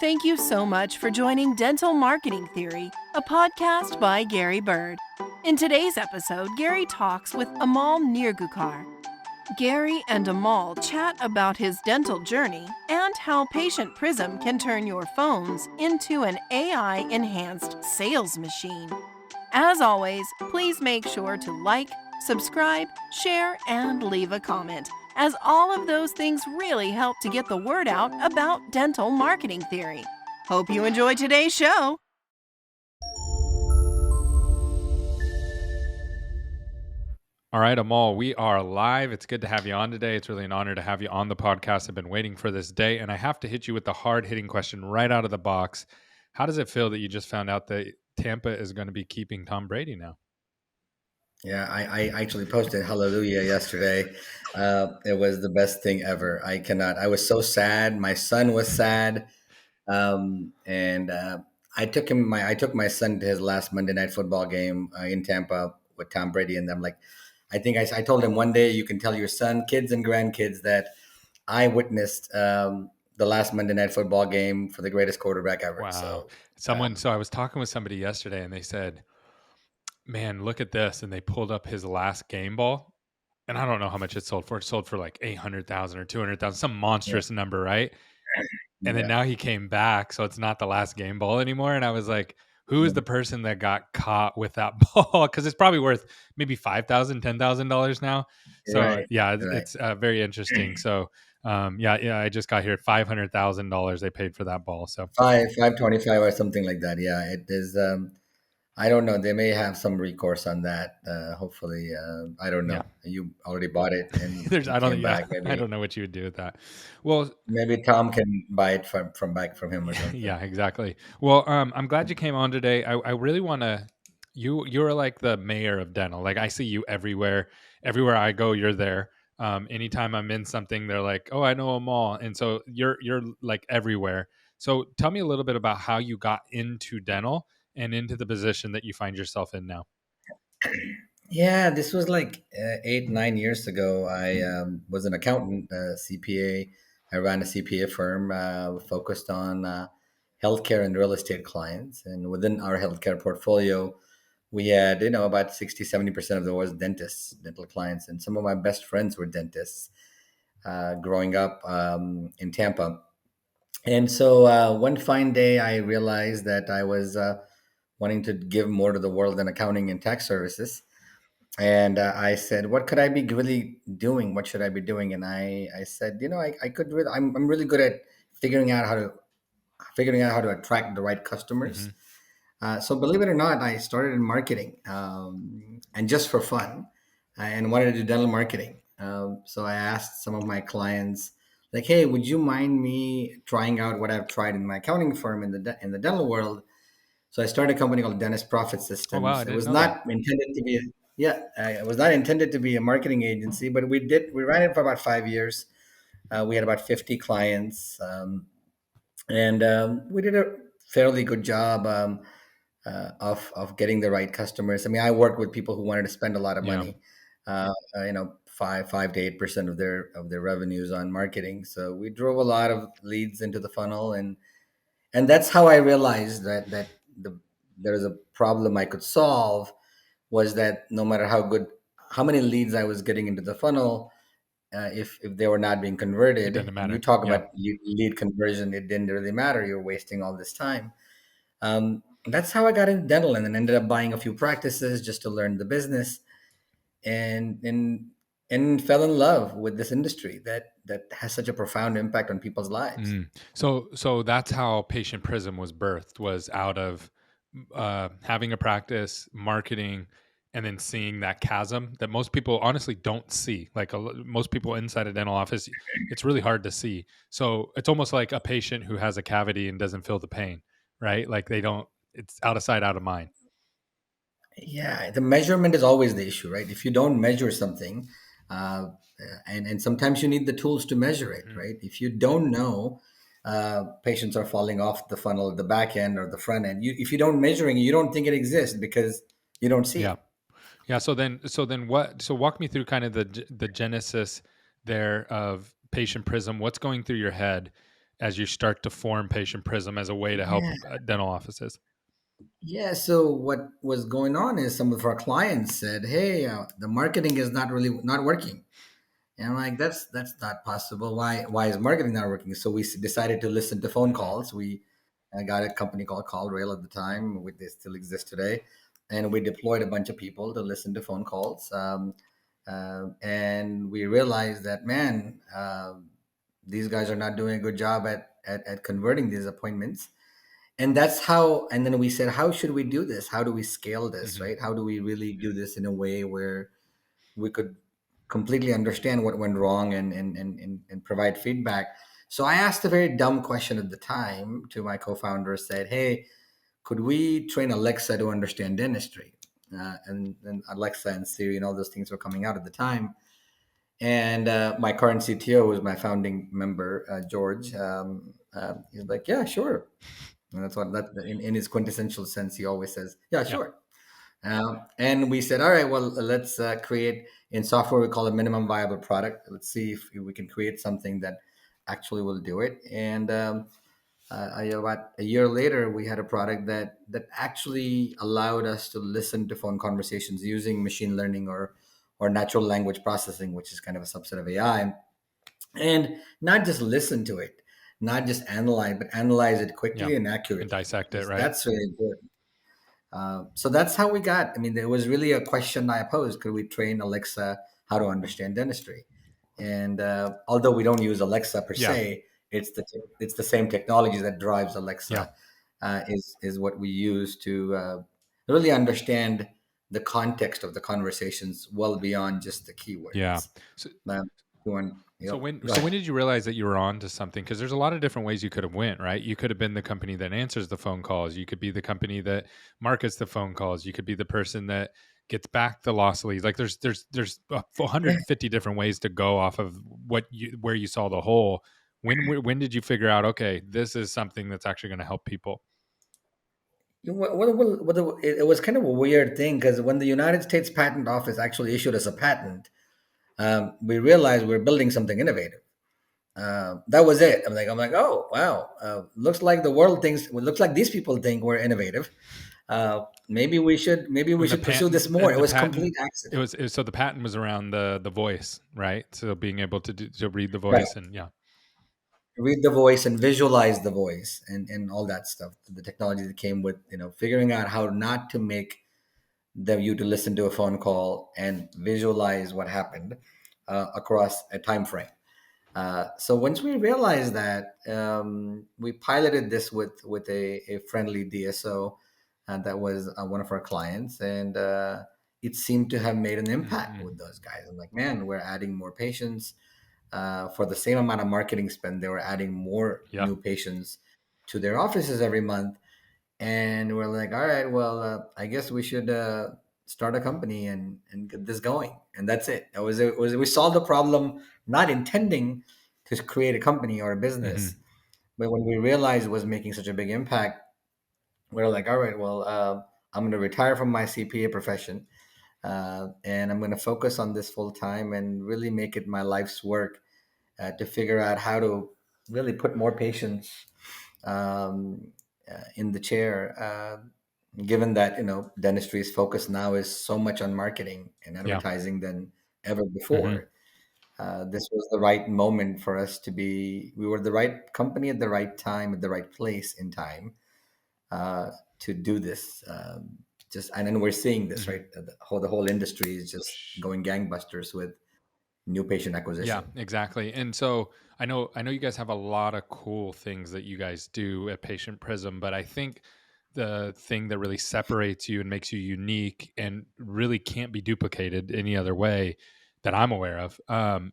Thank you so much for joining Dental Marketing Theory, a podcast by Gary Bird. In today's episode, Gary talks with Amol Nirgudkar. Gary and Amol chat about his dental journey and how Patient Prism can turn your phones into an AI-enhanced sales machine. As always, please make sure to like, subscribe, share, and leave a comment, as all of those things really help to get the word out about dental marketing theory. Hope you enjoyed today's show. All right, Amal, we are live. It's good to have you on today. It's really an honor to have you on the podcast. I've been waiting for this day, and I have to hit you with the hard-hitting question right out of the box. How does it feel that you just found out that Tampa is going to be keeping Tom Brady now? Yeah, I actually posted hallelujah yesterday. It was the best thing ever. I was so sad. My son was sad. And I took my son to his last Monday night football game in Tampa with Tom Brady. And I'm like, I told him one day you can tell your son, kids and grandkids that I witnessed the last Monday night football game for the greatest quarterback ever. Wow. So, So I was talking with somebody yesterday, and they said, man, look at this. And they pulled up his last game ball. And I don't know how much it sold for. It sold for like 800,000 or 200,000, some yeah, monstrous number, right? And then yeah. now he came back, so it's not the last game ball anymore. And I was like, who is the person that got caught with that ball? Because it's probably worth maybe $5,000, $10,000 now. So Right, yeah, right. it's very interesting. So yeah, I just got here $500,000 they paid for that ball. So 525 or something like that. Yeah, it is. I don't know. They may have some recourse on that. Hopefully, I don't yeah, know. You already bought it, and there's he I don't came yeah back. I don't know what you would do with that. Well, Maybe Tom can buy it from back from him or something. yeah, exactly. Well, I'm glad you came on today. I really want to. You're like the mayor of dental. Like I see you everywhere. Everywhere I go, you're there. Anytime I'm in something, they're like, "Oh, I know them all," and so you're like everywhere. So tell me a little bit about how you got into dental and into the position that you find yourself in now. Yeah, this was like 8 9 years ago. I was an accountant, CPA. I ran a CPA firm focused on healthcare and real estate clients. And within our healthcare portfolio, we had about 60 70% of the was dentists, dental clients, and some of my best friends were dentists growing up in Tampa. And so one fine day, I realized that I was wanting to give more to the world than accounting and tax services. And I said, what could I be really doing? What should I be doing? And I said, I could really, I'm really good at figuring out how to attract the right Hmm. customers. So believe it or not, I started in marketing, and just for fun, and wanted to do dental marketing. So I asked some of my clients, like, "Hey, would you mind me trying out what I've tried in my accounting firm in in the dental world?" So I started a company called Dentist Profit Oh wow, I Systems. It didn't was know that. not intended to be, yeah, it was not intended to be a marketing agency, but we ran it for about 5 years. We had about 50 clients, and we did a fairly good job. Of getting the right customers. I mean, I worked with people who wanted to spend a lot of Yeah. money, 5 to 8% of their revenues on marketing. So we drove a lot of leads into the funnel, and that's how I realized there is a problem I could solve. Was that no matter how many leads I was getting into the funnel, if they were not being It converted, doesn't and you matter. talk Yeah. about lead conversion, it didn't really matter. You're wasting all this time. That's how I got into dental, and then ended up buying a few practices just to learn the business, and and fell in love with this industry that has such a profound impact on people's lives. So that's how Patient Prism was birthed, was out of having a practice, marketing, and then seeing that chasm that most people honestly don't see. Like most people inside a dental office, it's really hard to see. So it's almost like a patient who has a cavity and doesn't feel the pain, right? Like they don't. It's out of sight, out of mind. Yeah, the measurement is always the issue, right? If you don't measure something, and sometimes you need the tools to measure it, Mhm. right? If you don't know, patients are falling off the funnel at the back end or the front end. If you don't measuring, you don't think it exists because you don't see Yeah. it. Yeah. So then what? So walk me through kind of the genesis there of Patient Prism. What's going through your head, as you start to form Patient Prism as a way to help Yeah. dental offices? Yeah. So what was going on is some of our clients said, "Hey, the marketing is not really not working." And I'm like, that's not possible. Why is marketing not working? So we decided to listen to phone Hmm. calls. We got a company called CallRail at the time. They still exist today, and we deployed a bunch of people to listen to phone calls. And we realized that, man, these guys are not doing a good job at converting these appointments. And that's how. And then we said, how should we do this? How do we scale this? Hmm. Right? How do we really do this in a way where we could completely understand what went wrong and provide feedback. So I asked a very dumb question at the time to my co-founder, said, hey, could we train Alexa to understand dentistry? And Alexa and Siri and all those things were coming out at the time. And my current CTO, who's my founding member, George, he's like, yeah, sure. And that's what that in his quintessential sense, he always says, yeah, Yeah. sure. And we said, all right, well, let's create in software, we call it minimum viable product. Let's see if we can create something that actually will do it. And about a year later, we had a product that actually allowed us to listen to phone conversations using machine learning or natural language processing, which is kind of a subset of AI, and not just listen to it, not just analyze, but analyze it Yeah. quickly and And accurately, dissect it, because right? that's really important. So that's how we got. I mean, there was really a question I posed: could we train Alexa how to understand dentistry? And although we don't use Alexa per Yeah. se, it's the same technology that drives Yeah. Alexa. Is what we use to really understand the context of the conversations well beyond just the Yeah. keywords. So, You want, So yep. when Go so when ahead. did you realize that you were on to something? Because there's a lot of different ways you could have went, right? You could have been the company that answers the phone calls. You could be the company that markets the phone calls. You could be the person that gets back the lost leads. Like there's Yeah. 150 different ways to go off of what you where you saw the hole. When did you figure out, okay, this is something that's actually going to help people? It was kind of a weird thing because when the United States Patent Office actually issued us a patent, we realized we are building something innovative. That was it. I'm like, oh wow, looks like the world thinks. Well, looks like these people think we're innovative. Maybe we When the should pursue this patent more. and It the was patent complete accident. it was so the patent was around the voice, right? So being able to read the Right. voice and yeah. Read the voice and visualize the voice and all that stuff. The technology that came with figuring out how not to make you to listen to a phone call and visualize what happened across a time frame. So once we realized that, we piloted this with a friendly DSO that was one of our clients, and it seemed to have made an impact Hmm. with those guys. I'm like, man, we're adding more patients for the same amount of marketing spend. They were adding more Yeah. new patients to their offices every month, and we're like, all right, well, I guess we should start a company and get this going. And that's it. It was we solved the problem, not intending to create a company or a business, Hmm. but when we realized it was making such a big impact, we're like, all right, well, I'm going to retire from my CPA profession, and I'm going to focus on this full time and really make it my life's work to figure out how to really put more patients um, in the chair. Given that dentistry's focus now is so much on marketing and Yeah. advertising than ever Hmm. before, this was the right moment for us to be. We were the right company at the right time at the right place in time to do this. Just and then we're seeing this Hmm. right. The whole industry is just going gangbusters with new patient Yeah, acquisition. exactly. And so I know you guys have a lot of cool things that you guys do at Patient Prism, but I think the thing that really separates you and makes you unique and really can't be duplicated any other way that I'm aware of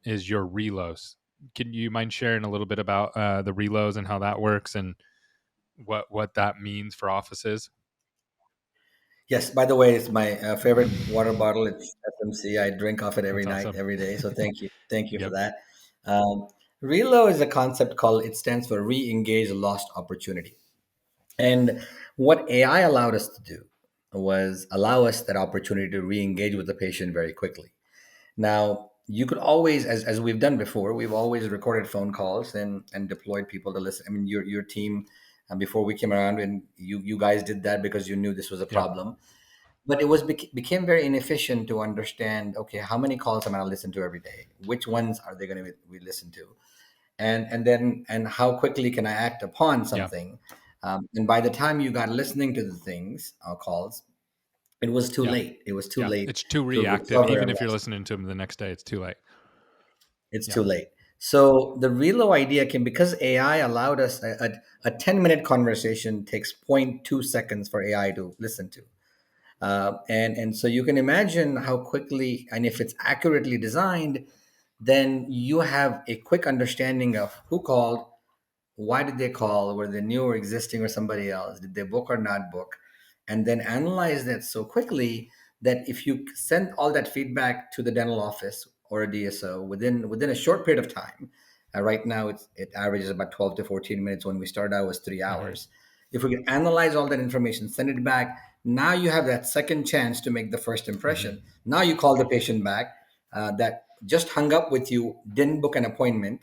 is your relos. Can you mind sharing a little bit about the relos and how that works and what that means for offices? Yes, by the way, it's my favorite water bottle. It's FMC. I drink off it every That's night, awesome. every day. So thank you for Yep. that. Um, Relo is a concept called. It stands for re-engage lost opportunity. And what AI allowed us to do was allow us that opportunity to re-engage with the patient very quickly. Now, you could always, as we've done before, we've always recorded phone calls and deployed people to listen. I mean, your team, before we came around, and you guys did that because you knew this was a Yep. problem. But it was became very inefficient to understand. Okay, how many calls am I going to listen to every day? Which ones are they going to be listened to? And how quickly can I act upon Yep. something? And by the time you got listening to the things, calls, it was too Yep. late. It was too Yeah. late It's too to reactive. recover Even a if you're lesson. listening to them the next day, it's too late. It's Yeah. too late. So the Relo idea came because AI allowed us a 10-minute conversation takes zero point 0.2 seconds for AI to listen to. And so you can imagine how quickly, and if it's accurately designed, then you have a quick understanding of who called, why did they call, were they new or existing or somebody else, did they book or not book, and then analyze that so quickly that if you send all that feedback to the dental office or a DSO within a short period of time. Right now it averages about 12 to 14 minutes. When we started out it was three Hmm. hours If we can analyze all that information, send it back, now you have that second chance to make the first Hmm. impression. Now you call the patient back, that just hung up with you, didn't book an appointment,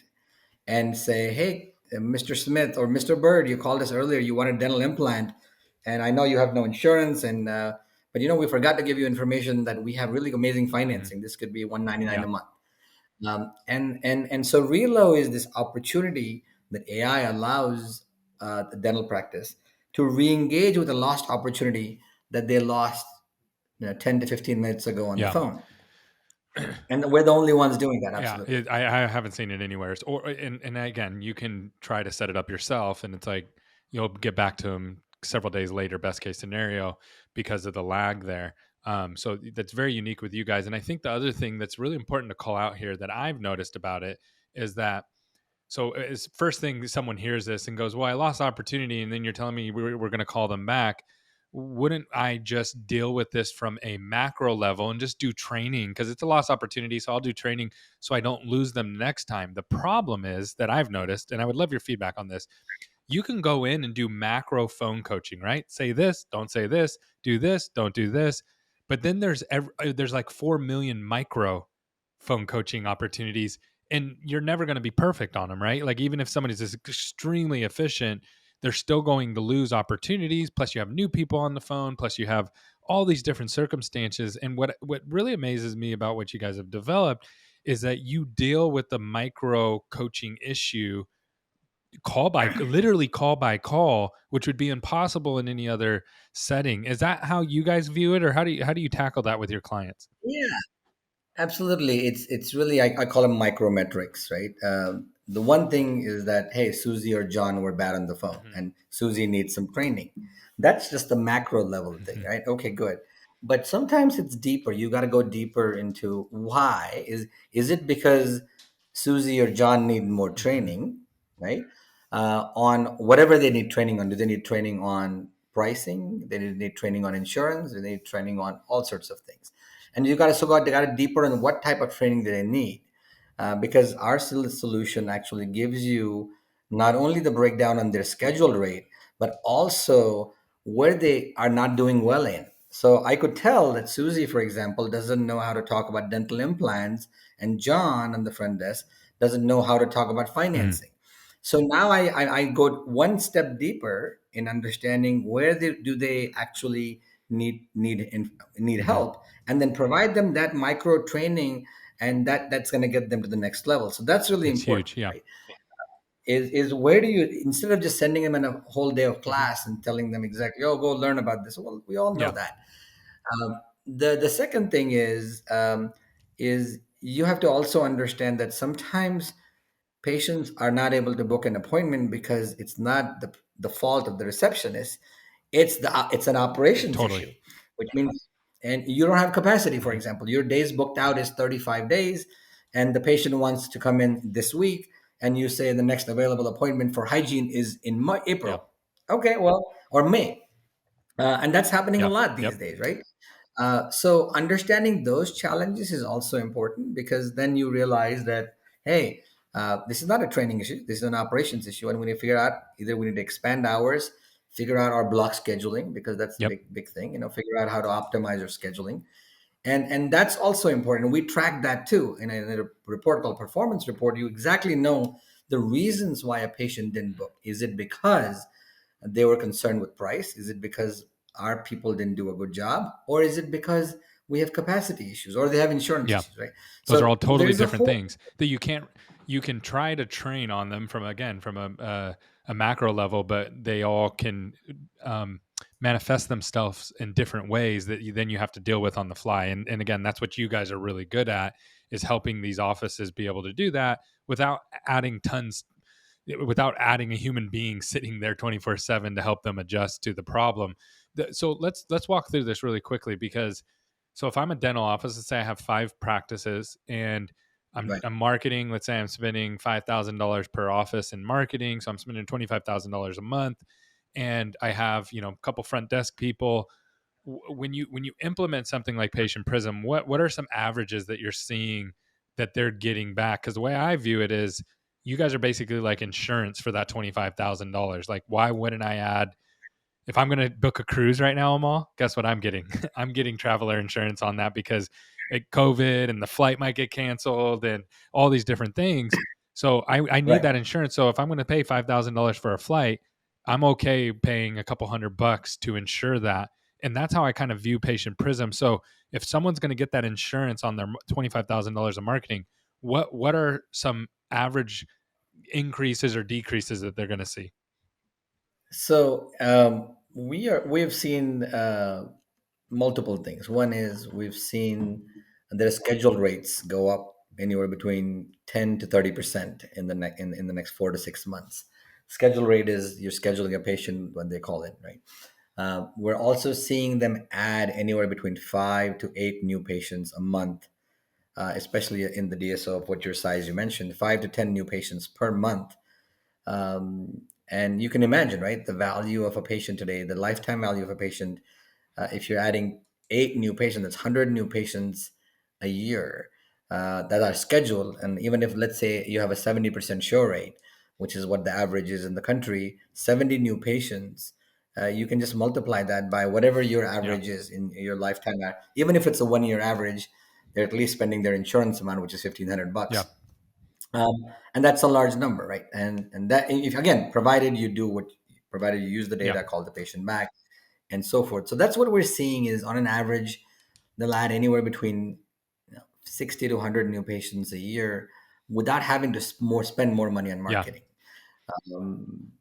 and say, "Hey, Mr. Smith or Mr. Bird, you called us earlier. You want a dental implant, and I know you have no insurance, and but we forgot to give you information that we have really amazing Hmm. financing. This could be 199 Yeah. a month." And so Relo is this opportunity that AI allows the dental practice to re-engage with a lost opportunity that they lost 10 to 15 minutes ago on the Yeah. phone. And we're the only ones doing that. Yeah, Absolutely. I haven't seen it anywhere. Or and again, you can try to set it up yourself, and it's like you'll get back to them several days later, best case scenario, because of the lag there. So that's very unique with you guys. And I think the other thing that's really important to call out here that I've noticed about it is that so as first thing someone hears this and goes, "Well, I lost opportunity," and then you're telling me we're going to call them back. Wouldn't I just deal with this from a macro level and just do training because it's a lost opportunity? So I'll do training so I don't lose them next time. The problem is that I've noticed, and I would love your feedback on this. You can go in and do macro phone coaching, right? Say this, don't say this, don't do this. But then there's like 4 million micro phone coaching opportunities, and you're never going to be perfect on them, right? Like even if somebody's extremely efficient, they're still going to lose opportunities. Plus, you have new people on the phone. Plus, you have all these different circumstances. And what really amazes me about what you guys have developed is that you deal with the micro coaching issue literally call by call, which would be impossible in any other setting. Is that how you guys view it, or how do you tackle that with your clients? Yeah. Absolutely. It's really, I call them micrometrics, right? The one thing is that, hey, Susie or John were bad on the phone Hmm. and Susie needs some training. That's just the macro level thing, Hmm. right? Okay, good. But sometimes it's deeper. You got to go deeper into why. Is it because Susie or John need more Hmm. training, right? On whatever they need training on. Do they need training on pricing? They need training on insurance? They need training on all sorts of things, and you got to got deeper on what type of training do they need, because our solution actually gives you not only the breakdown on their scheduled rate, but also where they are not doing well in. So I could tell that Susie, for example, doesn't know how to talk about dental implants, and John on the front desk doesn't know how to talk about Hmm. financing. So now I go one step deeper in understanding where do they actually need Hmm. help, and then provide them that micro training, and that's going to get them to the next level. So that's really It's important, huge. Yeah. right? Is where do you, instead of just sending them in a whole day of Hmm. class and telling them exactly, oh, go learn about this. Well, we all know Yeah. that. The second thing is you have to also understand that sometimes patients are not able to book an appointment because it's not the fault of the receptionist. It's an operations Totally. issue, which means, and you don't have capacity. For Hmm. example, your days booked out is 35 days, and the patient wants to come in this week, and you say the next available appointment for hygiene is in Yep. April. Okay, well, or May, and that's happening a Yep. lot these Yep. days, right? So understanding those challenges is also important, because then you realize that, hey, this is not a training issue. This is an operations issue, and we need to figure out, either we need to expand hours, figure out our block scheduling, because that's the Yep. big thing. Figure out how to optimize our scheduling, And that's also important. We track that too in a report called performance report. You exactly know the reasons why a patient didn't book. Is it because they were concerned with price? Is it because our people didn't do a good job, or is it because we have capacity issues, or they have insurance Yeah. issues, right? Those are So all totally there's a different whole things that you can try to train on them from, again, from a macro level, but they all can um, manifest themselves in different ways that then you have to deal with on the fly. And again, that's what you guys are really good at, is helping these offices be able to do that without adding tons, without adding a human being sitting there 24/7 to help them adjust to the problem. So let's walk through this really quickly, because so if I'm a dental office, let's say I have 5 practices, and right. I'm marketing. Let's say I'm spending $5,000 per office in marketing, so I'm spending $25,000 a month, and I have, a couple front desk people. When you implement something like Patient Prism, what are some averages that you're seeing that they're getting back? Because the way I view it is, you guys are basically like insurance for that $25,000. Like, why wouldn't I add, if I'm going to book a cruise right now, Amal, guess what I'm getting? I'm getting traveler insurance on that, because COVID and the flight might get canceled and all these different things. So I need Right. that insurance. So if I'm going to pay $5,000 for a flight, I'm okay paying a couple $100 to insure that. And that's how I kind of view Patient Prism. So if someone's going to get that insurance on their $25,000 of marketing, what are some average increases or decreases that they're going to see? So we have seen multiple things. One is we've seen their schedule rates go up anywhere between 10 to 30% in the next 4 to 6 months. Schedule rate is you're scheduling a patient when they call in, right? We're also seeing them add anywhere between 5 to 8 new patients a month, especially in the DSO of what your size you mentioned, 5 to 10 new patients per month. And you can imagine, right, the value of a patient today, the lifetime value of a patient. If you're adding 8 new patients, that's 100 new patients a year that are scheduled. And even if, let's say, you have a 70% show rate, which is what the average is in the country, 70 new patients, you can just multiply that by whatever your Yeah. average is in your lifetime. Even if it's a 1 year average, they're at least spending their insurance amount, which is 1,500 Yeah. bucks. And that's a large number, right? And that, if again, provided you use the Yeah. data, call the patient back, and so forth. So that's what we're seeing is, on an average, they'll add anywhere between 60 to 100 new patients a year without having to spend more money on Yeah. marketing. Um,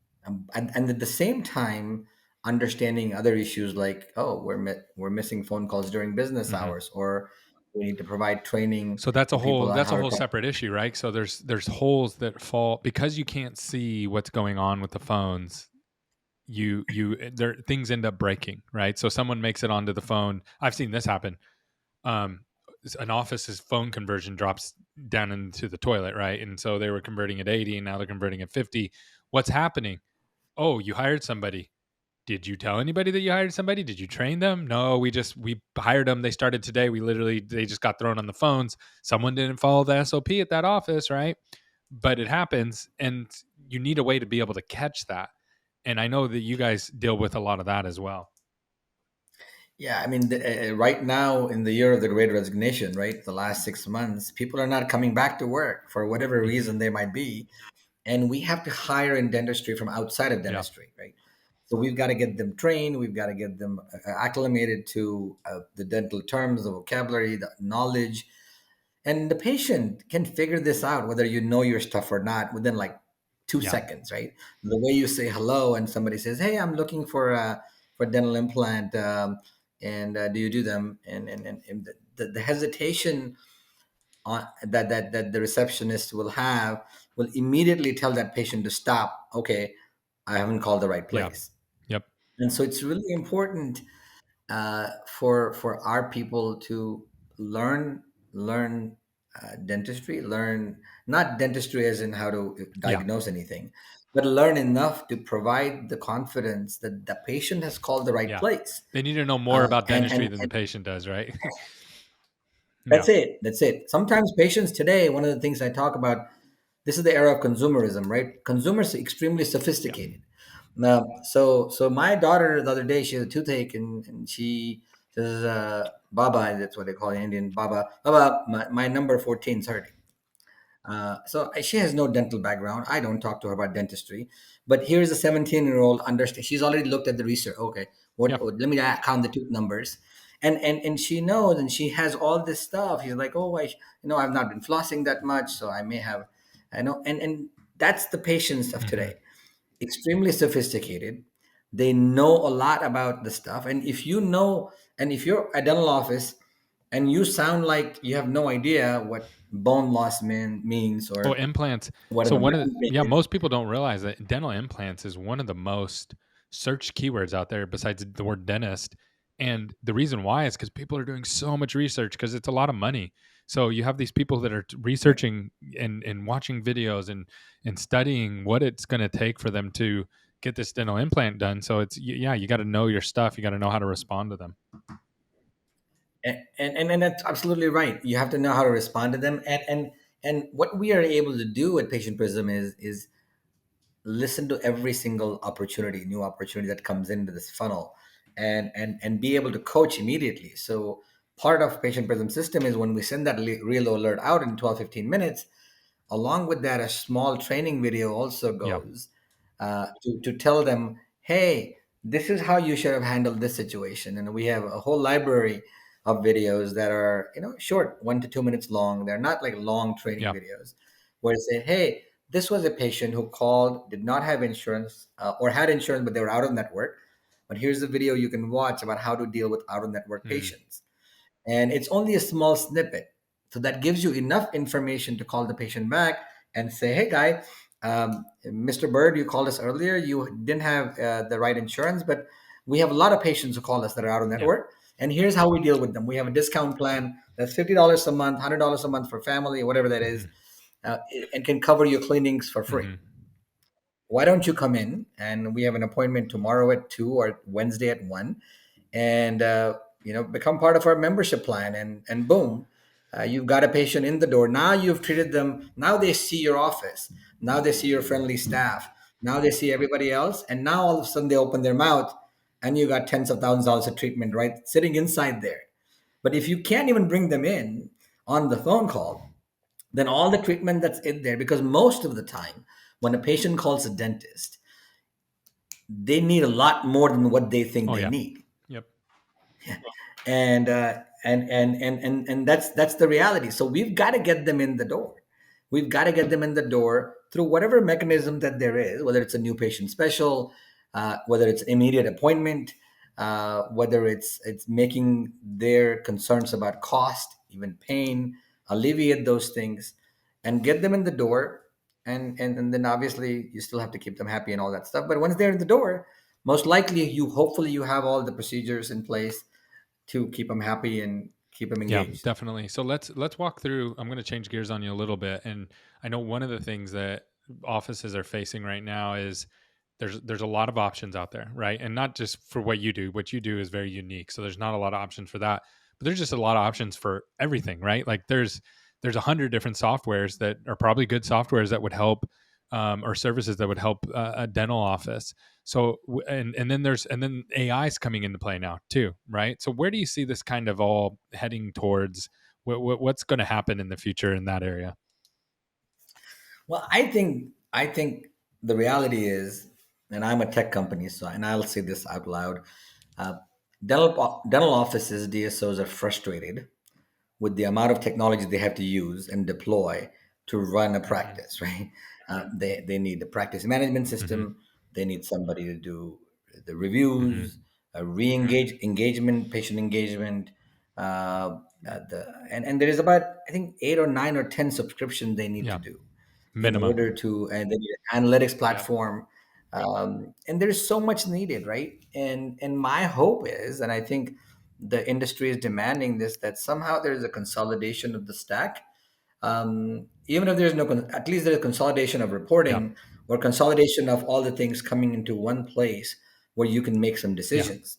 and at the same time, understanding other issues like, oh, we're missing phone calls during business Hmm. hours, or we need to provide training So to people on that's how a to whole talk. separate issue, right? So there's holes that fall because you can't see what's going on with the phones. There, things end up breaking, right? So someone makes it onto the phone. I've seen this happen. Um, an office's phone conversion drops down into the toilet, right? And so they were converting at 80, and now they're converting at 50. What's happening? Oh, you hired somebody. Did you tell anybody that you hired somebody? Did you train them? No, we hired them. They started today. They just got thrown on the phones. Someone didn't follow the SOP at that office, right? But it happens, and you need a way to be able to catch that. And I know that you guys deal with a lot of that as well. Yeah, I mean, right now in the year of the Great Resignation, right, the last 6 months, people are not coming back to work for whatever Hmm. reason they might be, and we have to hire in dentistry from outside of Yeah. dentistry, right? So we've got to get them trained, we've got to get them acclimated to the dental terms, the vocabulary, the knowledge, and the patient can figure this out whether you know your stuff or not within like two Yeah. seconds, right? The way you say hello and somebody says, "Hey, I'm looking for dental implant, and do you do them?" And the hesitation that the receptionist will have will immediately tell that patient to stop. Okay, I haven't called the right Yeah. place. Yep. And so it's really important for our people to learn dentistry, learn not dentistry as in how to Yeah. diagnose anything, but learn enough to provide the confidence that the patient has called the right Yeah. place. They need to know more Um, about and, dentistry and than the patient does, right? Yeah. That's it. That's it. Sometimes patients today, one of the things I talk about, this is the era of consumerism, right? Consumers are extremely Yeah. sophisticated. Now, so my daughter the other day, she had a toothache, and she Says, Baba, that's what they call in Indian. Baba, Baba, my number 14 is hurting. So she has no dental background. I don't talk to her about dentistry. But here's a 17-year-old understand. She's already looked at the research. Okay, Yeah. let me count the tooth numbers, and she knows, and she has all this stuff. She's like, oh, I've not been flossing that much, so I may have, I know, and that's the patients of Hmm. today. Extremely sophisticated. They know a lot about the stuff, and if you're a dental office and you sound like you have no idea what bone loss means Oh, or implants. what an So one of the, amalgam yeah, is. most people don't realize that dental implants is one of the most searched keywords out there besides the word dentist. And the reason why is because people are doing so much research because it's a lot of money. So you have these people that are Right. researching and watching videos and studying what it's going to take for them to get this dental implant done. So yeah, you got to know your stuff. You got to know how to respond to them. And that's absolutely right. You have to know how to respond to them, and what we are able to do at Patient Prism is listen to every single opportunity, new opportunity that comes into this funnel, and be able to coach immediately. So part of Patient Prism system is when we send that real alert out in 12-15 minutes. Along with that, a small training video also Yeah. goes to tell them, hey, this is how you should have handled this situation. And we have a whole library of videos that are, short, 1 to 2 minutes long. They're not like long training Yeah. videos where it say, hey, this was a patient who called, did not have insurance or had insurance, but they were out of network. But here's a video you can watch about how to deal with out of network Mm. patients, and it's only a small snippet, so that gives you enough information to call the patient back and say, hey guy, Mr. Bird, you called us earlier, you didn't have the right insurance, but we have a lot of patients who call us that are out of Yeah. network, and here's how we deal with them. We have a discount plan that's $50 a month, $100 a month for family, whatever that is, Hmm. and can cover your cleanings for free. Hmm. Why don't you come in, and we have an appointment tomorrow at 2 or Wednesday at 1, and become part of our membership plan, and boom, you've got a patient in the door. Now you've treated them. Now they see your office. Now they see your friendly staff. Now they see everybody else, and now all of a sudden they open their mouth, and you got tens of thousands of dollars of treatment right sitting inside there. But if you can't even bring them in on the phone call, then all the treatment that's in there, because most of the time when a patient calls a dentist, they need a lot more than what they think Oh they yeah. need. Yep. And that's the reality. So we've got to get them in the door. We've got to get them in the door through whatever mechanism that there is, whether it's a new patient special, whether it's immediate appointment, whether it's making their concerns about cost, even pain, alleviate those things, and get them in the door. And then obviously you still have to keep them happy and all that stuff. But once they're in the door, most likely hopefully you have all the procedures in place to keep them happy and keep them Yeah, engaged. definitely. So let's walk through. I'm going to change gears on you a little bit, and I know one of the things that offices are facing right now is there's a lot of options out there, right? And not just for what you do. What you do is very unique, so there's not a lot of options for that. But there's just a lot of options for everything, right? Like there's 100 different softwares that are probably good softwares that would help, or services that would help a dental office. So and then AI is coming into play now too, right? So where do you see this kind of all heading towards? What's going to happen in the future in that area? Well, I think the reality is, and I'm a tech company, so and I'll say this out loud: uh, dental offices, DSOs are frustrated with the amount of technology they have to use and deploy to run a Hmm. practice, right? They need a practice management Hmm. system. They need somebody to do the Hmm. reviews, engagement, patient engagement. And there is about, I think, 8 or 9 or 10 subscriptions they need to Yeah, do in minimum. order to, and they need an analytics Yeah. platform. And there's so much needed, right? And my hope is, and I think the industry is demanding this, that somehow there is a consolidation of the stack. Even if there's no, at least there's consolidation of Yeah. reporting or consolidation of all the things coming into one place where you can make some Yeah. decisions.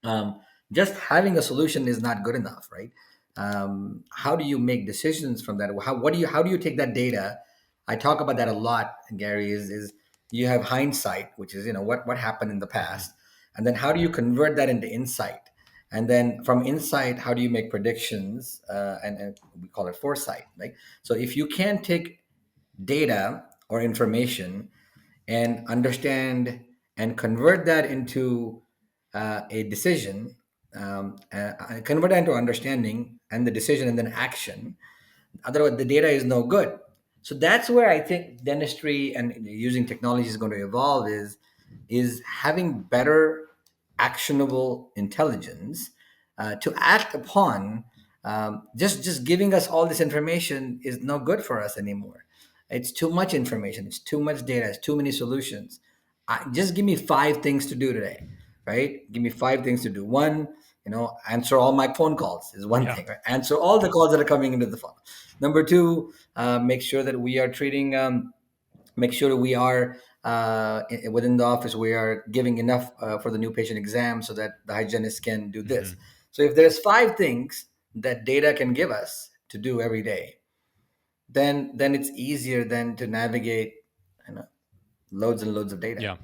um, just having a solution is not good enough, right? How do you make decisions from that? How do you take that data? I talk about that a lot, Gary. Is you have hindsight, which is what happened in the Hmm. past, and then how do you convert that into insight? And then from insight, how do you make predictions? And we call it foresight, right? So if you can take data or information and understand and convert that into a decision, convert that into understanding and the decision and then action. Otherwise, the data is no good. So that's where I think dentistry and using technology is going to evolve, is having better actionable intelligence to act upon. Just giving us all this information is no good for us anymore. It's too much information. It's too much data. It's too many solutions. Just give me five things to do today, right? Give me five things to do. One, answer all my phone calls is one Yeah. thing. Right? Answer all the calls that are coming into the phone. Number two, make sure that we are treating. Make sure that we are within the office. We are giving enough for the new patient exam so that the hygienist can do Hmm. this. So if there's five things that data can give us to do every day, then it's easier than to navigate, you know, loads and loads of data. Yeah,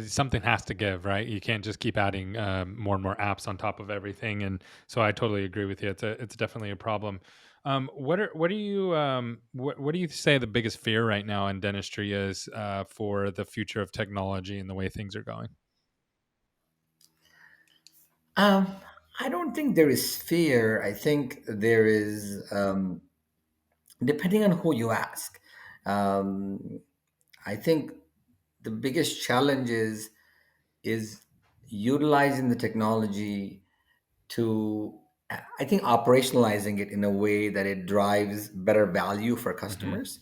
something has to give, right? You can't just keep adding more and more apps on top of everything. And so I totally agree with you. It's definitely a problem. What do you what do you say the biggest fear right now in dentistry is for the future of technology and the way things are going? Um, I don't think there is fear. I think there is, depending on who you ask. Um, I think the biggest challenge is utilizing the technology to, I think, operationalizing it in a way that it drives better value for Hmm. customers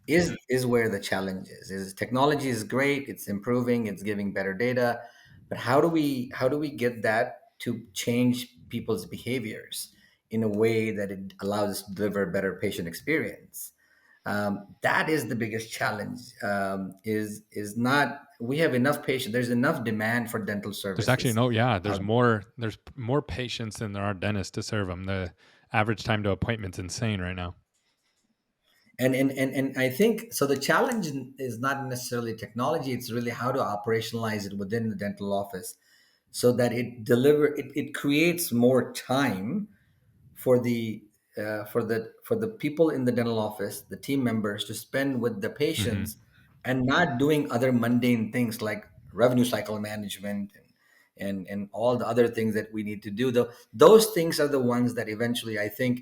is where the challenge is technology is great, it's improving, it's giving better data, but how do we get that to change people's behaviors in a way that it allows us to deliver a better patient experience? That is the biggest challenge. Is not, we have enough patients, there's enough demand for dental There's actually services no, yeah, out. there's more patients than there are dentists to serve them. The average time to appointment's insane right now. And I think so the challenge is not necessarily technology, it's really how to operationalize it within the dental office so that it creates more time for the people in the dental office, the team members, to spend with the Hmm. patients and not doing other mundane things like revenue cycle management and all the other things that we need to do. Though those things are the ones that eventually, I think,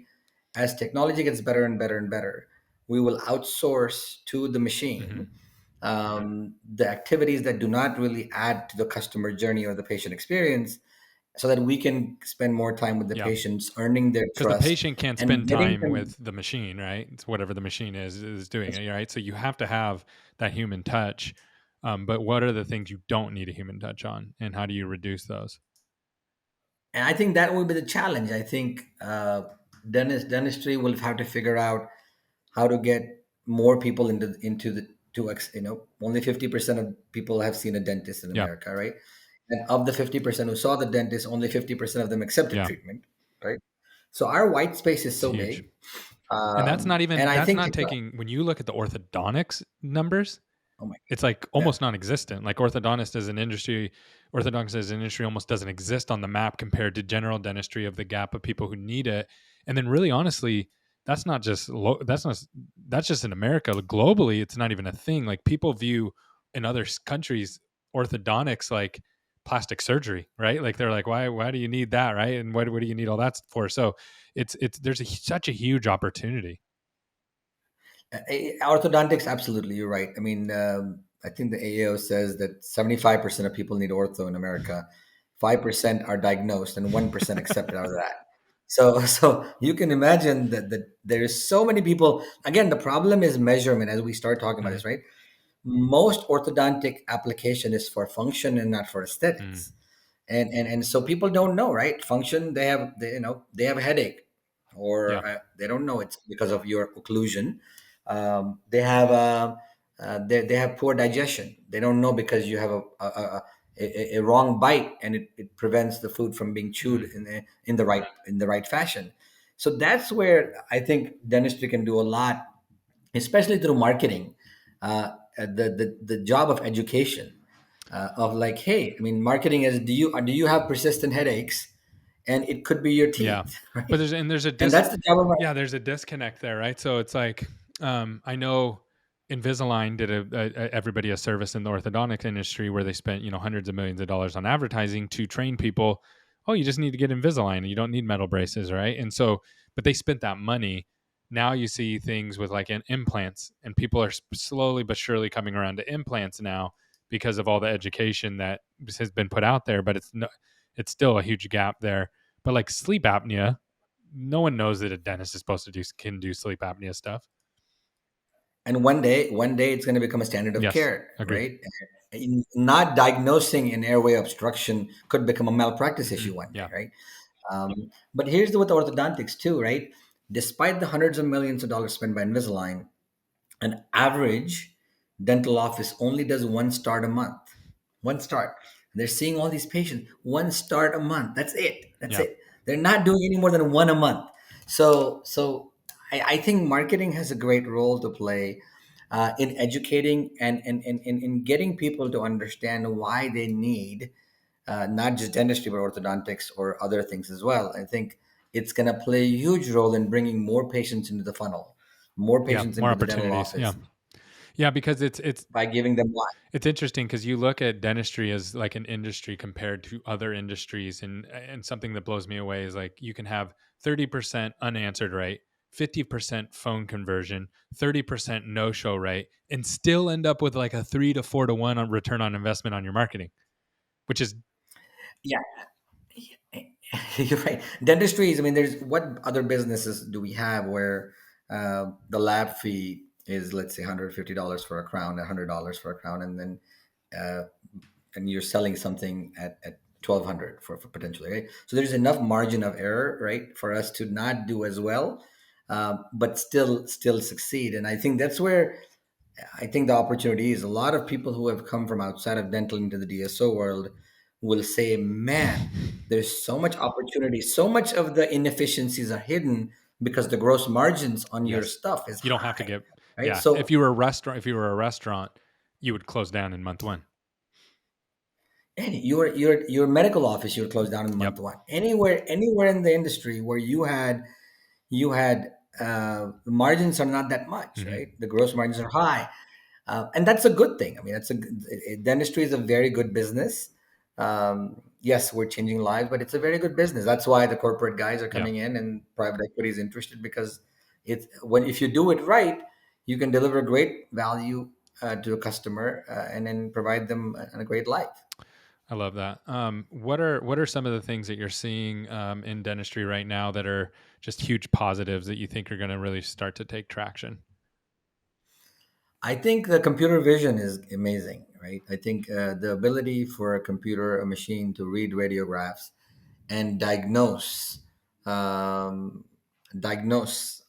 as technology gets better and better and better, we will outsource to the Hmm. machine the activities that do not really add to the customer journey or the patient experience, so that we can spend more time with the Yeah. patients, earning their Because the trust patient can't and spend getting time them. with the machine, right? It's whatever the machine is doing, right? So you have to have that human touch. But what are the things you don't need a human touch on, and how do you reduce those? And I think that will be the challenge. I think dentistry will have to figure out how to get more people into the only 50% of people have seen a dentist in Yeah, America, right? And of the 50% who saw the dentist, only 50% of them accepted yeah, treatment, right? So our white space is it's so huge. big, And that's not and even I that's think not taking when you look at the orthodontics numbers, oh my, it's like yeah. almost non-existent. Like orthodontics as an industry almost doesn't exist on the map compared to general dentistry of the gap of people who need it. And then really honestly, that's not just that's just in America. Globally, it's not even a thing. Like people view in other countries orthodontics like plastic surgery, right? Like they're like, why do you need that, right? And what do you need all that for? So it's there's such a huge opportunity. Orthodontics, absolutely, you're right. I mean, I think the AAO says that 75% of people need ortho in America, 5% are diagnosed, and 1% accepted out of that. So you can imagine that there is so many people. Again, the problem is measurement. As we start talking about Mhm. this, right? Most orthodontic application is for function and not for Mm. aesthetics, and so people don't know, right? Function, they have a headache, Yeah. or they don't know it's because of your occlusion. They have poor digestion, they don't know because you have a wrong bite, and it prevents the food from being chewed Mm. in the right fashion. So that's where I think dentistry can do a lot, especially through marketing, the job of education, of like, hey, I mean, marketing is, do you have persistent headaches, and it could be your Yeah. teeth, But right? there's a And that's the job of our. yeah, there's a disconnect there, right? So it's like, I know Invisalign did everybody a service in the orthodontic industry where they spent, hundreds of millions of dollars on advertising to train people. Oh, you just need to get Invisalign. You don't need metal braces, right? And so, but they spent that money. Now you see things with like implants, and people are slowly but surely coming around to implants now because of all the education that has been put out there. But it's still a huge gap there. But like sleep apnea, no one knows that a dentist is supposed to can do sleep apnea stuff. And one day it's going to become a standard of Yes, care, agreed. right? Not diagnosing an airway obstruction could become a malpractice Hmm. issue one day, Yeah, right? But here's with orthodontics too, right? Despite the hundreds of millions of dollars spent by Invisalign, an average dental office only does one start a month. One start. They're seeing all these patients. One start a month. That's it. That's yeah, it. They're not doing any more than one a month. So I think marketing has a great role to play in educating and in getting people to understand why they need not just dentistry but orthodontics or other things as well. I think it's going to play a huge role in bringing more patients into the funnel, more yeah. patients More into the dental opportunities. Yeah, office yeah. Because it's by giving them why. it's interesting because you look at dentistry as like an industry compared to other industries, and something that blows me away is like you can have 30% unanswered rate, 50% phone conversion, 30% no show rate, and still end up with like a 3 to 4 to 1 on return on investment on your marketing, which is Yeah, you're right. Dentistry is, I mean, there's what other businesses do we have where the lab fee is, let's say, $150 for a crown, $100 for a crown, and then uh, and you're selling something at 1200 for potentially, right? So there's enough margin of error, right, for us to not do as well, but still succeed. And I think that's where I think the opportunity is a lot of people who have come from outside of dental into the DSO world will say, man, there's so much opportunity. So much of the inefficiencies are hidden because the gross margins on your yes. stuff is You don't have to high, get right? yeah. So If you were a restaurant, you would close down in month one. and your medical office, you would close down in Yep. month one. Anywhere in the industry where you had the margins are not that much, Hmm. right? The gross margins are high, and that's a good thing. I mean, dentistry is a very good business. Yes, we're changing lives, but it's a very good business. That's why the corporate guys are Yeah. coming in and private equity is interested because if you do it right, you can deliver great value to a customer and then provide them a great life. I love that. What are some of the things that you're seeing in dentistry right now that are just huge positives that you think are going to really start to take traction? I think the computer vision is amazing, right? I think the ability for a machine to read radiographs and um, diagnose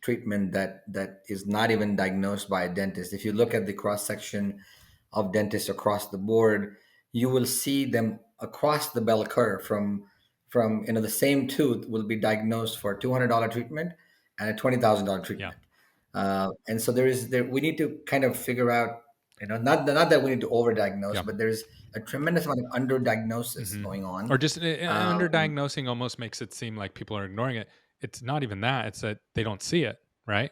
treatment that is not even diagnosed by a dentist. If you look at the cross section of dentists across the board, you will see them across the bell curve from the same tooth will be diagnosed for $200 treatment and a $20,000 Yeah. treatment. And so there we need to kind of figure out, not that we need to overdiagnose, Yeah. but there's a tremendous amount of underdiagnosis Hmm. going on. Or just Um, underdiagnosing almost makes it seem like people are ignoring it. It's not even that. It's that they don't see it, right?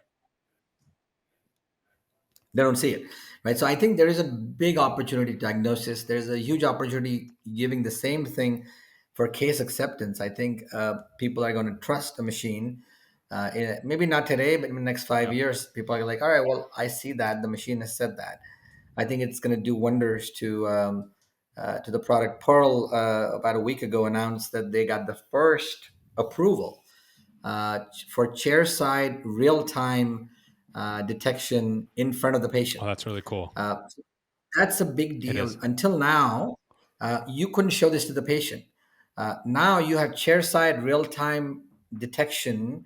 they don't see it, right? So I think there is a big opportunity to diagnosis. There's a huge opportunity giving the same thing for case acceptance. I think people are going to trust the machine. Maybe not today, but in the next five Yep. years, people are like, all right, well, I see that the machine has said that. I think it's going to do wonders to the product. Pearl about a week ago announced that they got the first approval for chairside real time detection in front of the Oh, patient. that's really cool. Uh, that's a big It deal. is. Until now, you couldn't show this to the patient. Now you have chairside real time detection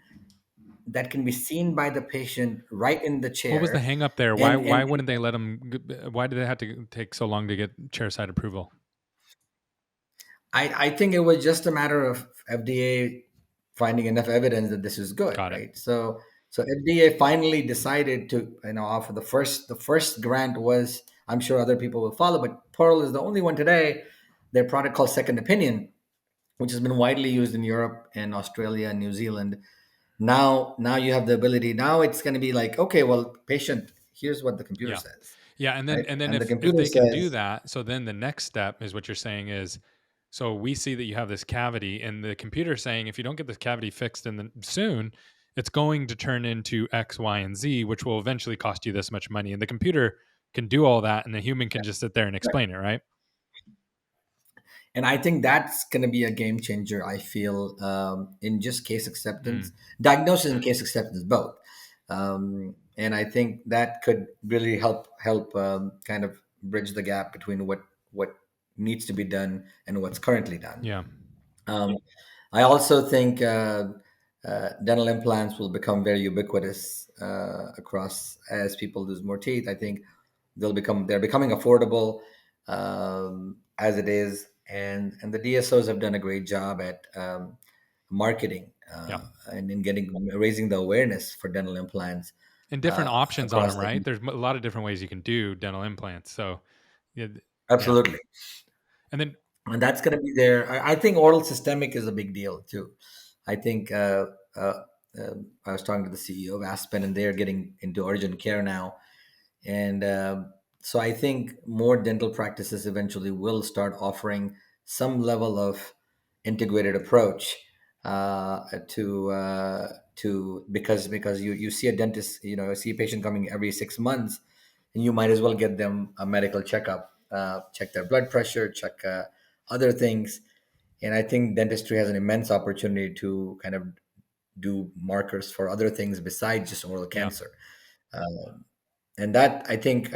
that can be seen by the patient right in the What was the chair. hang up there? Why And why wouldn't they let them? Why did they have to take so long to get chairside approval? I think it was just a matter of FDA finding enough evidence that this is good, Got it. right? So FDA finally decided to offer the first grant was, I'm sure other people will follow, but Pearl is the only one today. Their product called Second Opinion which has been widely used in Europe and Australia and New Zealand. Now you have the ability. Now it's going to be like, okay, well, patient, here's what the computer Yeah. says, Yeah, and then right? and then And the if computer they can do says, that, so then the next step is what you're saying is, so we see that you have this cavity, and the computer saying if you don't get this cavity fixed in the soon, it's going to turn into X, Y, and Z, which will eventually cost you this much money. And the computer can do all that, and the human can just sit there and right. explain it, right? And I think that's going to be a game changer. I feel in just case acceptance, Mm, diagnosis and case acceptance both. And I think that could really help kind of bridge the gap between what needs to be done and what's currently done. yeah, Um, I also think dental implants will become very ubiquitous across as people lose more teeth. I think they're becoming affordable as it is, and the DSOs have done a great job at marketing yeah. and in getting raising the awareness for dental implants And different options on across them, the right? There's a lot of different ways you can do dental implants. So, yeah, yeah. absolutely. And then, And that's going to be there. I think oral systemic is a big deal too. I think uh, I was talking to the CEO of Aspen, and they're getting into urgent care now, and so I think more dental practices eventually will start offering some level of integrated approach to because you see a dentist, see a patient coming every 6 months, and you might as well get them a medical checkup, check their blood pressure, check other things. And I think dentistry has an immense opportunity to kind of do markers for other things besides just oral yeah, cancer. And that I think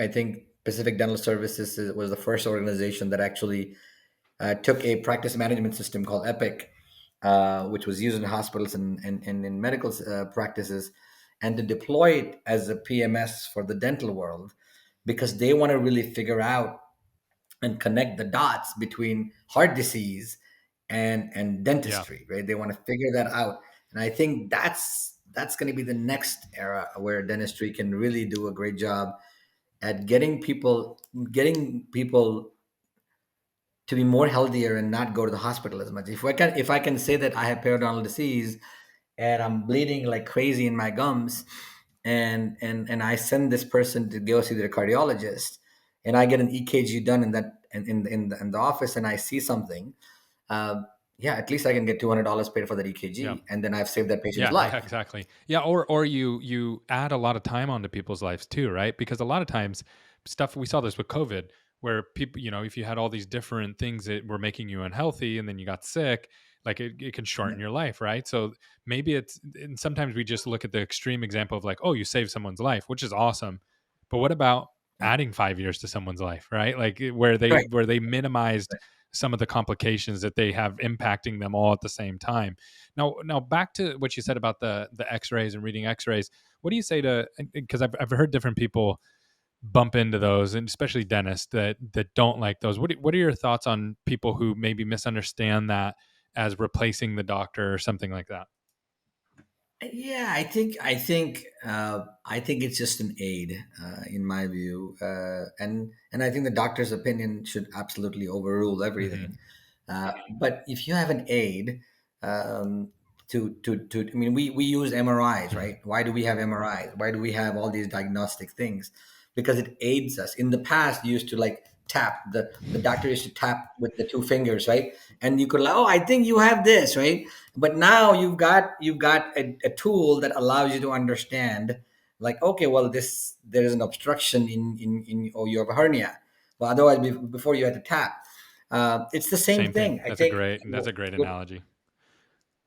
Pacific Dental Services was the first organization that actually took a practice management system called Epic, which was used in hospitals and in medical practices, and to deploy it as a PMS for the dental world, because they want to really figure out and connect the dots between heart disease and yeah, dentistry, right? They want to figure that out, and I think that's going to be the next era where dentistry can really do a great job at getting people to be more healthier and not go to the hospital as much. If I can say that I have periodontal disease and I'm bleeding like crazy in my gums, and I send this person to go see their cardiologist, and I get an EKG done in the office, and I see something. Uh, yeah, at least I can get $200 paid for that yeah. EKG, and then I've saved that patient's Yeah, yeah, life. exactly. Yeah, or you add a lot of time onto people's lives too, right? Because a lot of times stuff we saw this with COVID where people, if you had all these different things that were making you unhealthy and then you got sick, like it can Yeah, shorten your life, right? So maybe it's and sometimes we just look at the extreme example of like, oh, you saved someone's life, which is awesome. But what about yeah. adding 5 years to someone's life, right? Like where they Right. where they minimized some of the complications that they have impacting them all at the same time. Now back to what you said about the X-rays and reading X-rays. What do you say to because I've heard different people bump into those, and especially dentists that don't like those. What are your thoughts on people who maybe misunderstand that as replacing the doctor or something like that? Yeah, I think it's just an aid, in my view, and I think the doctor's opinion should absolutely overrule Hmm. everything. But if you have an aid, I mean, we use MRIs, Hmm. right? Why do we have MRIs? Why do we have all these diagnostic things? Because it aids us. In the past, you used to like tap the doctor used to tap with the two fingers, right? And you could like, oh, I think you have this, right? But now you've got a tool that allows you to understand, like, okay, well, there is an obstruction in or you have a hernia. Well, otherwise, before you had to tap. It's the same Same thing. thing. I That's a think great that's a great with analogy.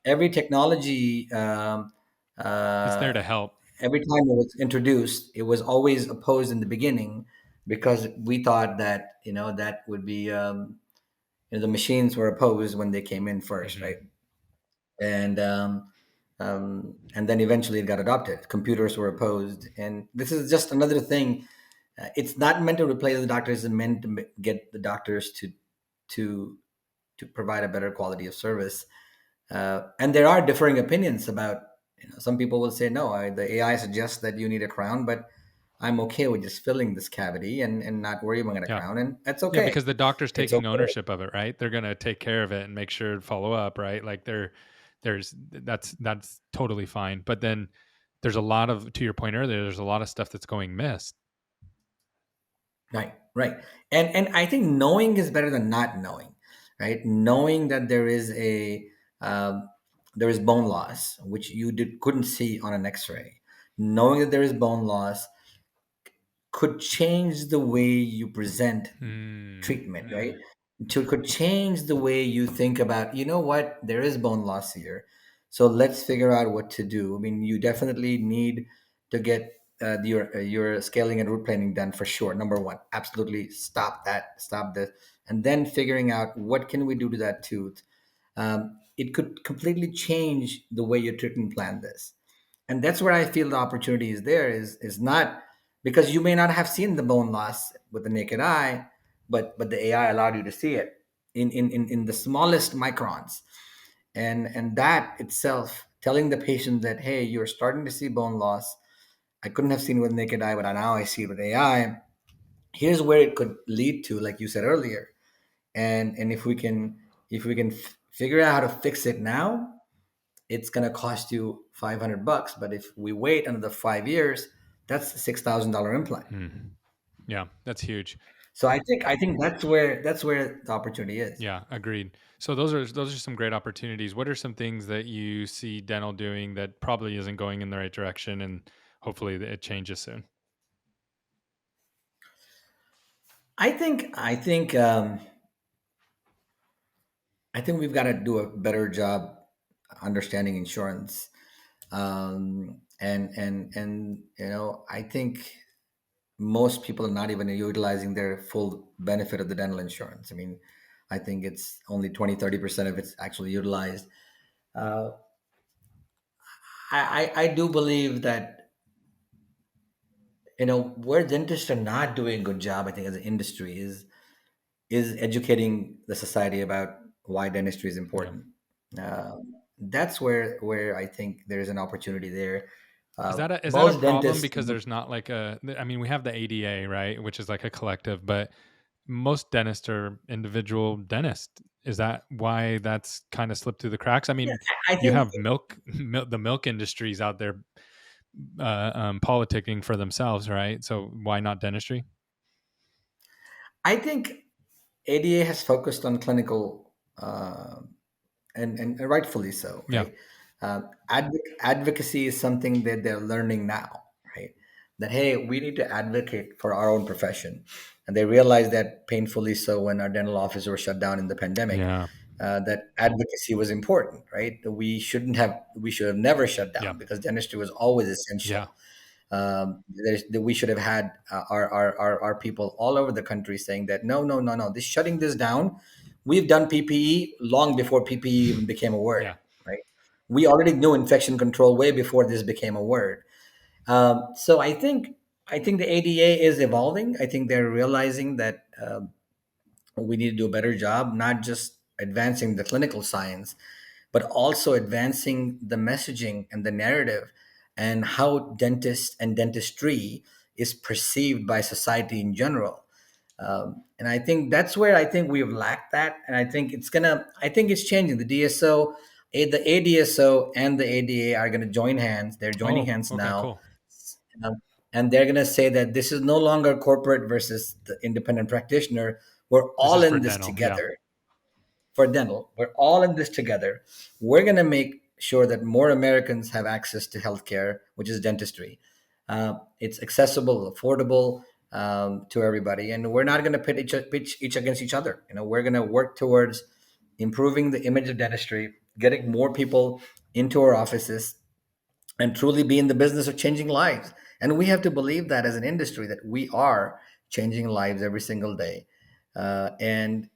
every technology, It's there uh, to help. every time it was introduced, it was always opposed in the beginning because we thought that that would be the machines were opposed when they came in first, Hmm. right? And then eventually it got adopted. Computers were opposed, and this is just another thing. It's not meant to replace the doctors; it's meant to get the doctors to to provide a better quality of service. And there are differing opinions about. Some people will say no. The AI suggests that you need a crown, but I'm okay with just filling this cavity and not worrying about a Yeah. crown, and that's Yeah, okay. because the doctor's It's taking okay. ownership of it, right? They're gonna take care of it and make sure to follow up, right? Like that's totally fine. But then there's a lot of, to your point earlier, there's a lot of stuff that's going missed. Right, right. And I think knowing is better than not knowing, right? Knowing that um, there is bone loss, which couldn't see on an X-ray. Knowing that there is bone loss could change the way you present Hmm. treatment, right? Could change the way you think about, you know what, there is bone loss here. So let's figure out what to do. I mean, you definitely need to get your scaling and root planning done for sure. Number one, absolutely stop this. And then figuring out what can we do to that tooth. It could completely change the way your treatment plan this. And that's where I feel the opportunity is there is not because you may not have seen the bone loss with the naked eye, but the AI allowed you to see it in the smallest microns. And that itself telling the patient that, hey, you're starting to see bone loss. I couldn't have seen it with naked eye, but now I see it with AI. Here's where it could lead to, like you said earlier. And if we can figure out how to fix it now, it's going to cost you $500. But if we wait another 5 years, that's a $6,000 implant. Hmm. Yeah, that's huge. So I think that's where the opportunity is. Yeah, agreed. So those are some great opportunities. What are some things that you see dental doing that probably isn't going in the right direction, and hopefully it changes soon? I think we've got to do a better job understanding insurance. And I think most people are not even utilizing their full benefit of the dental insurance. I mean, I think it's only 20-30% of it's actually utilized. uh, I do believe that where dentists are not doing a good job, I think, as an industry is educating the society about why dentistry is Yeah. important. That's where I think there's an opportunity there. Is that a Most problem dentists, because there's not like I mean, we have the ADA, right, which is like a collective, but most dentists are individual dentists. Is that why that's kind of slipped through the cracks? I yeah, mean, I you think have the milk industries out there politicking for themselves, right? So why not dentistry? I think ADA has focused on clinical, and rightfully so, Yeah. right? Advocacy is something that they're learning now, right? That, hey, we need to advocate for our own profession, and they realized that painfully so when our dental offices were shut down in the pandemic. Yeah. That advocacy was important, right? That we should have never shut Yeah. down because dentistry was always Yeah. essential. That we should have had our people all over the country saying that no, no, no, no, this shutting this down. We've done PPE long before PPE even became a word, Yeah. right? We already knew infection control way before this became a word. So I think the ADA is evolving. I think they're realizing that we need to do a better job, not just advancing the clinical science, but also advancing the messaging and the narrative and how dentist and dentistry is perceived by society in general. And I think that's where I think we've lacked that. And I think it's changing. The DSO, the ADSO and the ADA are going to join hands. They're joining Oh, hands okay, now. cool. Um, and they're going to say that this is no longer corporate versus the independent practitioner. We're This all is for in this dental. Yeah. together for dental. We're all in this together. We're going to make sure that more Americans have access to healthcare, which is dentistry. It's accessible, affordable, to everybody, and we're not going to pitch each against each other. We're going to work towards improving the image of dentistry, getting more people into our offices, and truly be in the business of changing lives. And we have to believe that as an industry that we are changing lives every single day. And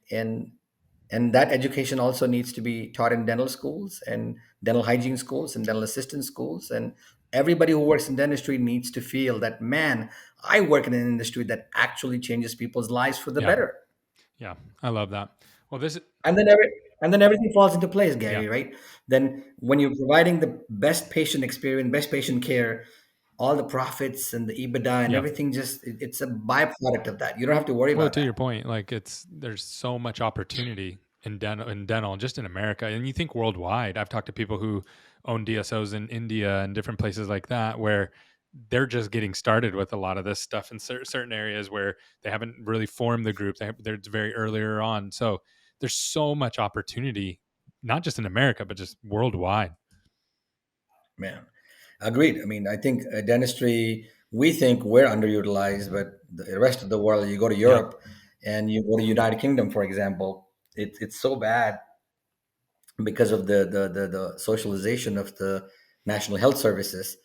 that education also needs to be taught in dental schools and dental hygiene schools and dental assistant schools. And everybody who works in dentistry needs to feel that, man, I work in an industry that actually changes people's lives for the Yeah. better. Yeah. I love that. Well, this And then everything falls into place, yeah. Gary, right? Then when you're providing the best patient experience, best patient care, all the profits and the EBITDA and Yep. everything, just it's a byproduct of that. You don't have to worry Well, about to your that. point, like there's so much opportunity in dental, just in America, and you think worldwide. I've talked to people who own DSOs in India and different places like that, where they're just getting started with a lot of this stuff in certain areas where they haven't really formed the group. They're very earlier on, so there's so much opportunity, not just in America, but just worldwide. Man, agreed. I mean, I think dentistry, we think we're underutilized, but the rest of the world, you go to Yep. Europe and you go to United Kingdom, for example, it's so bad because of the socialization of the national health services.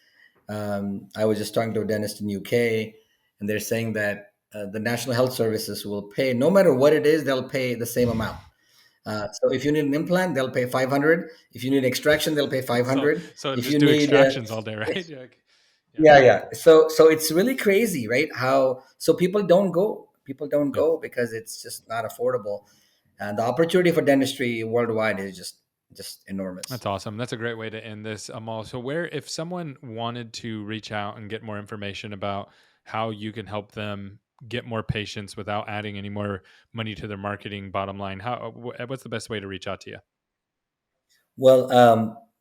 I was just talking to a dentist in UK, and they're saying that the national health services will pay no matter what it is, they'll pay the same amount. So if you need an implant, they'll pay 500. If you need extraction, they'll pay So 500. If just you do need extractions all day, right? Yeah. yeah, yeah. So it's really crazy, right? How so people don't go. People don't Yep. go because it's just not affordable. And the opportunity for dentistry worldwide is just enormous. That's awesome. That's a great way to end this, Amal. So, where, if someone wanted to reach out and get more information about how you can help them get more patients without adding any more money to their marketing bottom line, what's the best way to reach out to you? Well,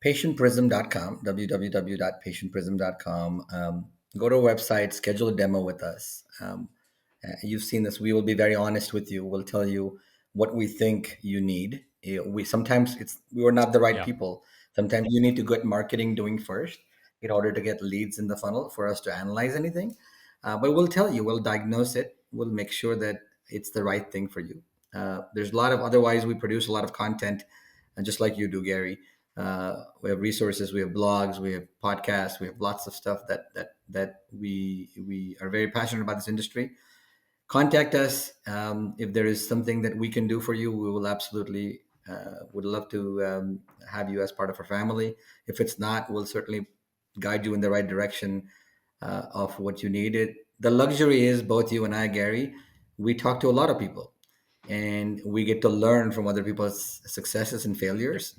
patientprism.com, www.patientprism.com. Go to our website, schedule a demo with us. You've seen this. We will be very honest with you. We'll tell you what we think you need. We sometimes we were not the right Yeah. people. Sometimes you need to get marketing doing first in order to get leads in the funnel for us to analyze anything. But we'll tell you. We'll diagnose it. We'll make sure that it's the right thing for you. There's a lot of otherwise we produce a lot of content, and just like you do, Gary. We have resources, we have blogs, we have podcasts, we have lots of stuff that we are very passionate about this industry. Contact us if there is something that we can do for you. We will absolutely would love to have you as part of our family. If it's not, we'll certainly guide you in the right direction of what you needed. The luxury is both you and I, Gary. We talk to a lot of people, and we get to learn from other people's successes and Yep. failures.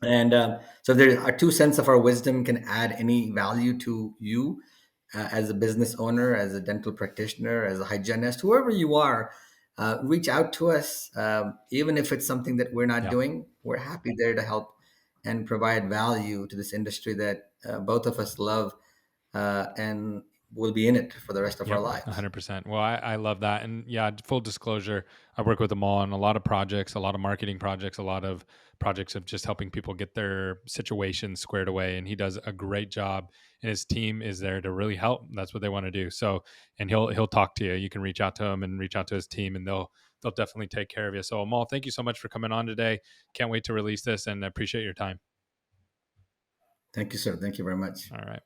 And so there are 2 cents of our wisdom can add any value to you as a business owner, as a dental practitioner, as a hygienist, whoever you are. Reach out to us, even if it's something that we're not Yeah. doing. We're happy there to help and provide value to this industry that both of us love, and will be in it for the rest of our Yep, lives. 100%. Well, I love that. And yeah, full disclosure, I work with them all on a lot of projects, a lot of marketing projects, a lot of projects of just helping people get their situation squared away. And he does a great job. And his team is there to really help. That's what they want to do. So, and he'll talk to you. You can reach out to him and reach out to his team, and they'll definitely take care of you. So, Amal, thank you so much for coming on today. Can't wait to release this, and I appreciate your time. Thank you, sir. Thank you very much. All right.